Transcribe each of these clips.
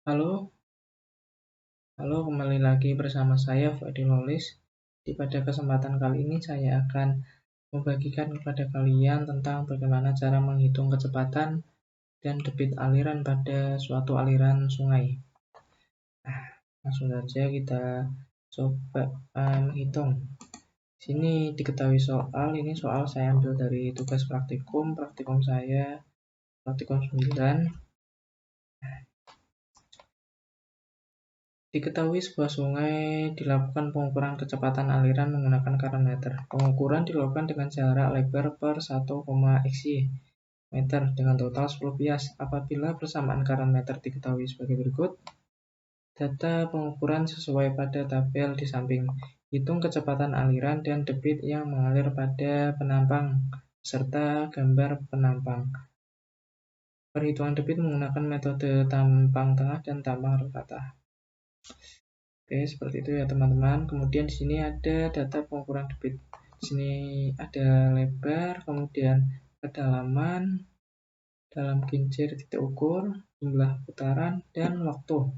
Halo, halo kembali lagi bersama saya Fadilolis. Pada kesempatan kali ini saya akan membagikan kepada kalian tentang bagaimana cara menghitung kecepatan dan debit aliran pada suatu aliran sungai. Nah, langsung saja kita coba menghitung. Sini diketahui ini soal saya ambil dari tugas praktikum saya, praktikum 9. Diketahui sebuah sungai dilakukan pengukuran kecepatan aliran menggunakan current meter. Pengukuran dilakukan dengan jarak lebar per 1,xy meter dengan total 10 bias. Apabila persamaan current meter diketahui sebagai berikut. Data pengukuran sesuai pada tabel di samping. Hitung kecepatan aliran dan debit yang mengalir pada penampang serta gambar penampang. Perhitungan debit menggunakan metode tampang tengah dan tampang rata. Oke, seperti itu ya teman-teman. Kemudian di sini ada data pengukuran debit. Di sini ada lebar, kemudian kedalaman, dalam kincir titik ukur, jumlah putaran, dan waktu.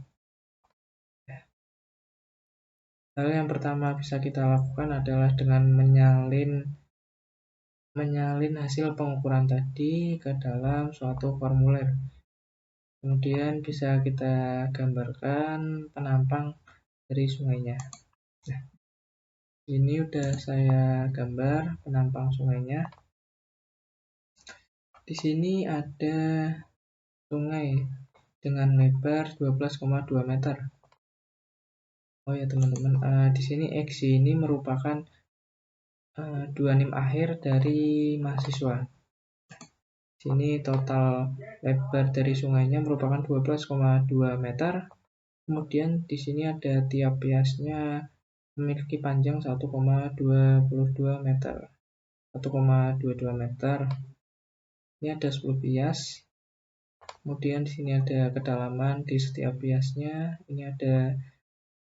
Hal yang pertama bisa kita lakukan adalah dengan menyalin hasil pengukuran tadi ke dalam suatu formulir. Kemudian bisa kita gambarkan penampang dari sungainya. Nah, ini udah saya gambar penampang sungainya. Di sini ada sungai dengan lebar 12,2 meter. Oh ya teman-teman, di sini X ini merupakan dua NIM akhir dari mahasiswa. Di sini total lebar dari sungainya merupakan 12,2 meter. Kemudian di sini ada tiap biasnya memiliki panjang 1,22 meter. 1,22 meter. Ini ada 10 bias. Kemudian di sini ada kedalaman di setiap biasnya. Ini ada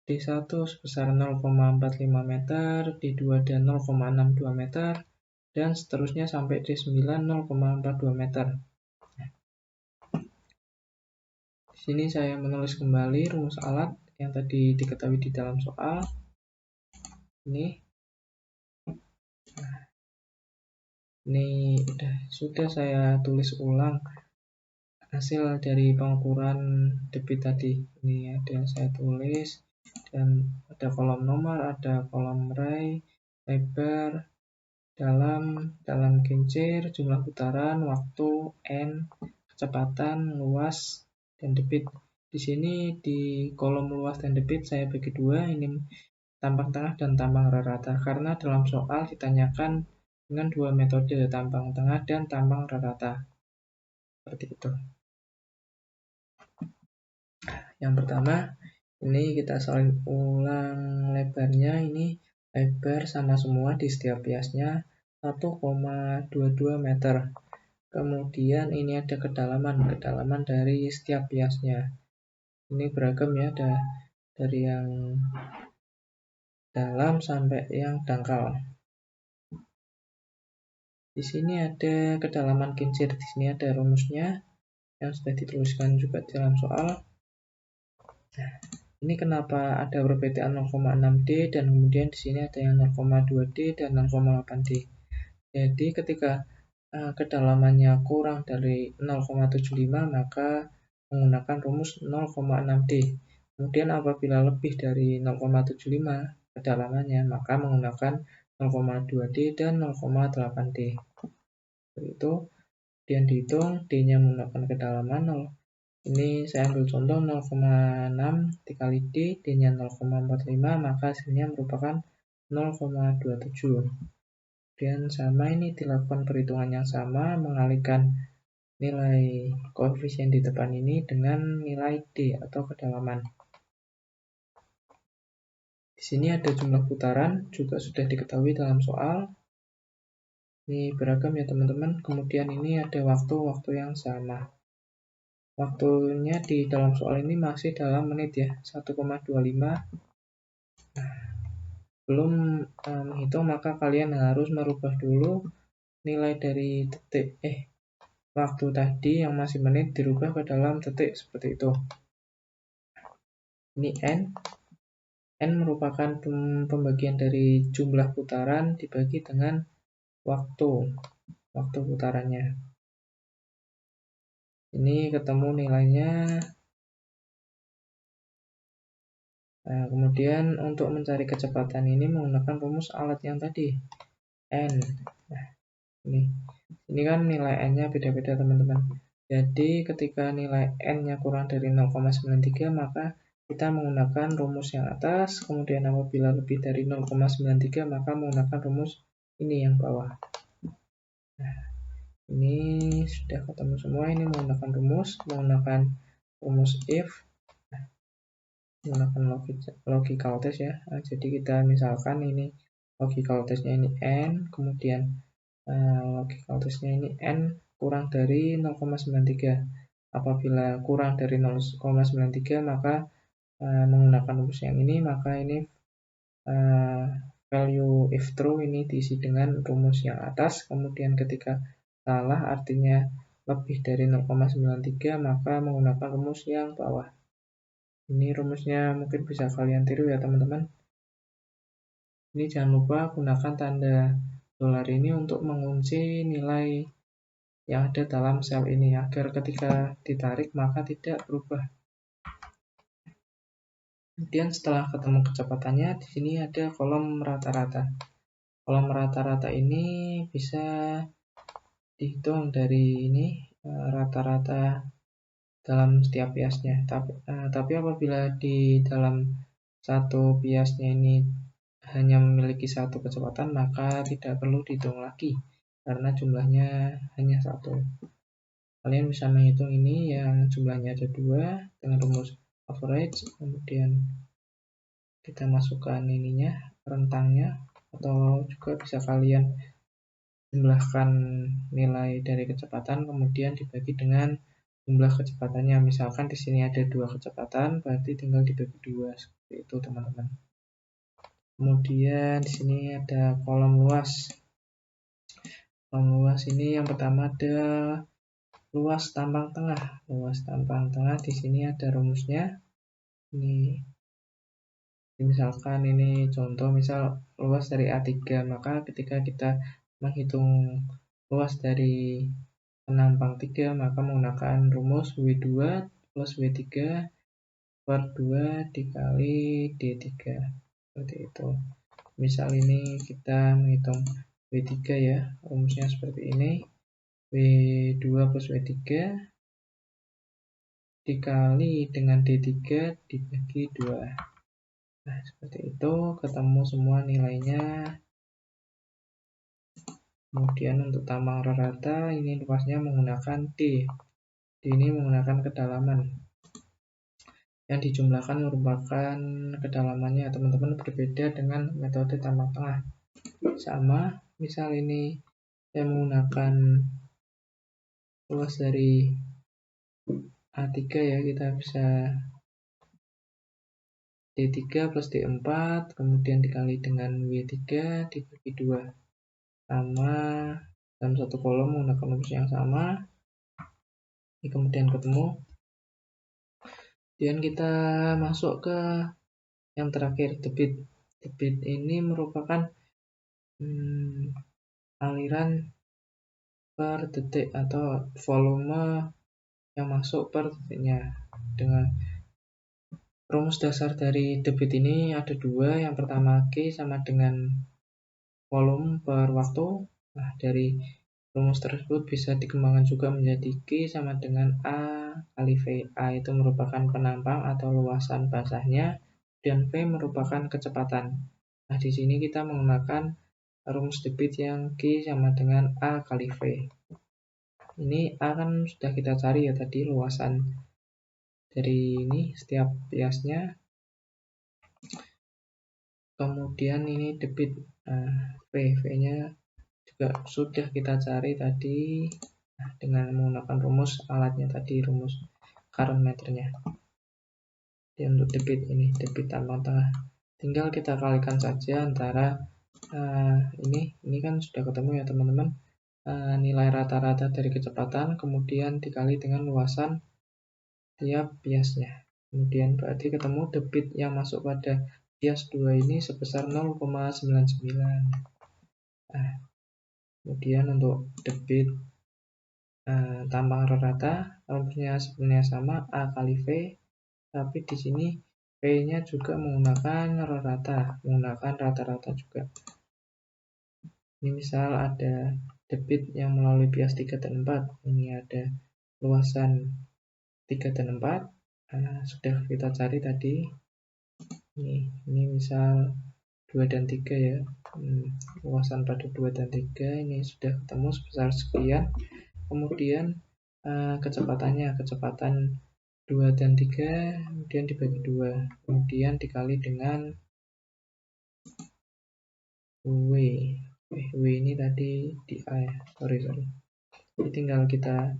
D1 sebesar 0,45 meter, D2 dan 0,62 meter, dan seterusnya sampai D9 0,42 meter. Di sini saya menulis kembali rumus alat yang tadi diketahui di dalam soal. Ini sudah saya tulis ulang hasil dari pengukuran debit tadi. Ini ada yang saya tulis dan ada kolom nomor, ada kolom ray, lebar, dalam kincir, jumlah putaran, waktu, n, kecepatan, luas, dan debit. Di sini di kolom luas dan debit saya bagi dua, ini tampang tengah dan tampang rata, karena dalam soal ditanyakan dengan dua metode, tampang tengah dan tampang rata. Seperti itu. Yang pertama, ini kita salin ulang lebarnya, ini lebar sama semua di setiap biasnya 1,22 meter. Kemudian ini ada kedalaman dari setiap biasnya. Ini beragam ya, ada dari yang dalam sampai yang dangkal. Di sini ada kedalaman kincir, di sini ada rumusnya yang sudah dituliskan juga dalam soal. Nah, ini kenapa ada perbedaan 0,6D dan kemudian di sini ada yang 0,2D dan 0,8D. Jadi ketika kedalamannya kurang dari 0,75 maka menggunakan rumus 0,6D. Kemudian apabila lebih dari 0,75 kedalamannya maka menggunakan 0,2D dan 0,8D. Seperti itu. Kemudian dihitung D-nya menggunakan kedalaman 0. Ini saya ambil contoh 0,6 dikali D, D-nya 0,45 maka hasilnya merupakan 0,27. Kemudian sama ini dilakukan perhitungan yang sama, mengalihkan nilai koefisien di depan ini dengan nilai D atau kedalaman. Di sini ada jumlah putaran, juga sudah diketahui dalam soal. Ini beragam ya teman-teman. Kemudian ini ada waktu yang sama. Waktunya di dalam soal ini masih dalam menit ya, 1,25. Belum menghitung maka kalian harus merubah dulu nilai dari waktu tadi yang masih menit dirubah ke dalam detik seperti itu. Ini N merupakan pembagian dari jumlah putaran dibagi dengan waktu putarannya. Ini ketemu nilainya. Nah, kemudian untuk mencari kecepatan ini menggunakan rumus alat yang tadi, N. Nah, ini kan nilai N-nya beda-beda teman-teman. Jadi ketika nilai N-nya kurang dari 0,93 maka kita menggunakan rumus yang atas, kemudian apabila lebih dari 0,93 maka menggunakan rumus ini yang bawah. Nah, ini sudah ketemu semua. Ini menggunakan rumus if, menggunakan logical test ya. Nah, jadi kita misalkan ini logical testnya ini N, kemudian logical testnya ini N kurang dari 0,93. Apabila kurang dari 0,93 maka menggunakan rumus yang ini, maka ini value if true ini diisi dengan rumus yang atas, kemudian ketika salah artinya lebih dari 0,93 maka menggunakan rumus yang bawah. Ini rumusnya mungkin bisa kalian tiru ya teman-teman. Ini jangan lupa gunakan tanda dolar ini untuk mengunci nilai yang ada dalam sel ini agar ketika ditarik maka tidak berubah. Kemudian setelah ketemu kecepatannya, di sini ada kolom rata-rata. Kolom rata-rata ini bisa dihitung dari ini rata-rata dalam setiap biasnya. Tapi apabila di dalam satu biasnya ini hanya memiliki satu kecepatan, maka tidak perlu dihitung lagi karena jumlahnya hanya satu. Kalian bisa menghitung ini yang jumlahnya ada 2 dengan rumus average, kemudian kita masukkan ininya, rentangnya, atau juga bisa kalian jumlahkan nilai dari kecepatan kemudian dibagi dengan jumlah kecepatannya. Misalkan di sini ada 2 kecepatan, berarti tinggal dibagi 2 seperti itu teman-teman. Kemudian di sini ada kolom luas. Kolom luas ini yang pertama ada luas tampang tengah. Luas tampang tengah di sini ada rumusnya. Ini misalkan ini contoh misal luas dari A3, maka ketika kita menghitung luas dari penampang 3 maka menggunakan rumus W2 plus W3 per 2 dikali D3 seperti itu. Misal ini kita menghitung W3 ya, rumusnya seperti ini, W2 plus W3 dikali dengan D3 dibagi 2. Nah, seperti itu, ketemu semua nilainya. Kemudian untuk tambang rata ini luasnya menggunakan D. D ini menggunakan kedalaman. Yang dijumlahkan merupakan kedalamannya, teman-teman, berbeda dengan metode tambang tengah. Sama, misal ini saya menggunakan luas dari A3 ya, kita bisa D3 plus D4 kemudian dikali dengan W3 dibagi 2 sama dalam satu kolom menggunakan rumus yang sama. Ini kemudian ketemu. Kemudian kita masuk ke yang terakhir, debit. Debit ini merupakan aliran per detik atau volume yang masuk per detiknya. Dengan rumus dasar dari debit ini ada 2. Yang pertama Q sama dengan volume per waktu. Nah, dari rumus tersebut bisa dikembangkan juga menjadi Q sama dengan A kali V. A itu merupakan penampang atau luasan basahnya, dan V merupakan kecepatan. Nah, di sini kita menggunakan rumus debit yang Q sama dengan A kali V. Ini A kan sudah kita cari ya tadi, luasan dari ini setiap biasnya. Kemudian ini debit V-nya juga sudah kita cari tadi dengan menggunakan rumus alatnya tadi, rumus current meternya. Dan untuk debit ini, debit tambang tengah, tinggal kita kalikan saja antara ini kan sudah ketemu ya teman-teman, nilai rata-rata dari kecepatan kemudian dikali dengan luasan tiap biasnya. Kemudian berarti ketemu debit yang masuk pada bias 2 ini sebesar 0,99. Nah, kemudian untuk debit tambang rata rumusnya sebenarnya sama, A kali V, tapi di sini V-nya juga menggunakan rata-rata juga. Ini misal ada debit yang melalui bias 3 dan 4, ini ada luasan 3 dan 4, sudah kita cari tadi. Ini misal 2 dan 3 ya, luasan pada 2 dan 3 ini sudah ketemu sebesar sekian. Kemudian kecepatan 2 dan 3 kemudian dibagi 2, kemudian dikali dengan W. W ini tadi di A ya, sorry. Jadi tinggal kita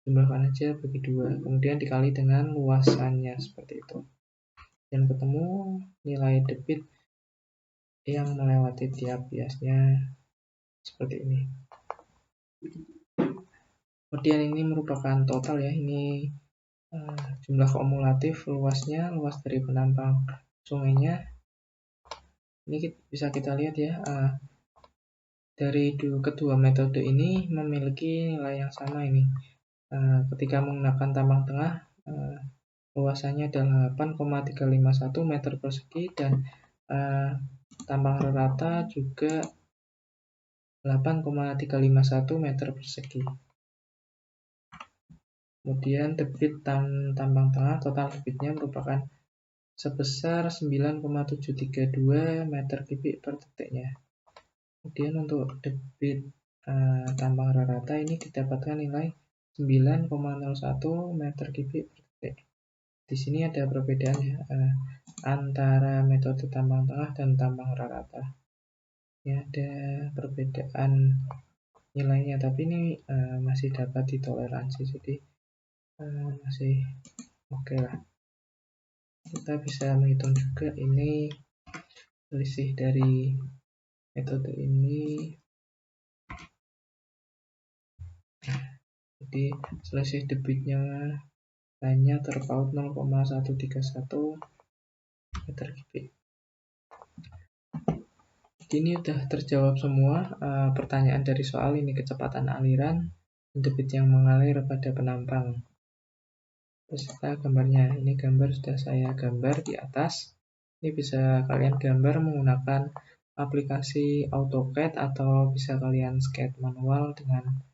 jumlahkan aja bagi 2, kemudian dikali dengan luasannya seperti itu. Dan ketemu nilai debit yang melewati tiap biasnya seperti ini. Kemudian ini merupakan total ya, ini jumlah kumulatif luasnya, luas dari penampang sungainya. Ini bisa kita lihat ya, dari kedua metode ini memiliki nilai yang sama ini. Ketika menggunakan tambang tengah, luasannya adalah 8,351 meter persegi dan tambang rata juga 8,351 meter persegi. Kemudian debit tambang tengah, total debitnya merupakan sebesar 9,732 meter kubik per detiknya. Kemudian untuk debit tambang rata ini didapatkan nilai 9,01 meter kubik per detik. Di sini ada perbedaan ya, antara metode tambang tengah dan tambang rata. Ya, ada perbedaan nilainya, tapi ini masih dapat ditoleransi, jadi masih oke lah. Kita bisa menghitung juga ini selisih dari metode ini. Jadi selisih debitnya hanya terpaut 0,131 meter kubik. Ini sudah terjawab semua pertanyaan dari soal ini, kecepatan aliran debit yang mengalir pada penampang. Beserta gambarnya. Ini gambar sudah saya gambar di atas. Ini bisa kalian gambar menggunakan aplikasi AutoCAD atau bisa kalian sketch manual dengan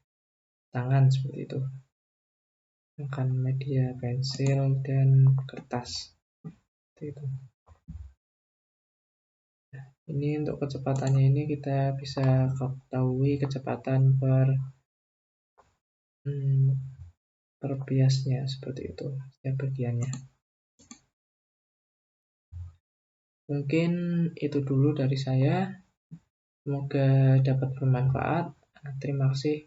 tangan seperti itu. Menggunakan media pensil dan kertas. Seperti itu. Ini untuk kecepatannya ini kita bisa ketahui kecepatan per biasnya seperti itu, setiap bagiannya. Mungkin itu dulu dari saya. Semoga dapat bermanfaat. Terima kasih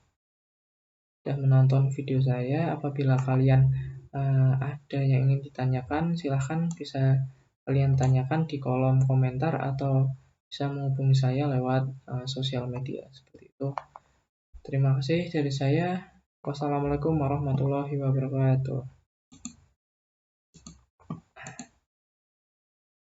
sudah menonton video saya. Apabila kalian ada yang ingin ditanyakan, silahkan bisa kalian tanyakan di kolom komentar atau bisa menghubungi saya lewat sosial media seperti itu. Terima kasih dari saya. Wassalamualaikum warahmatullahi wabarakatuh.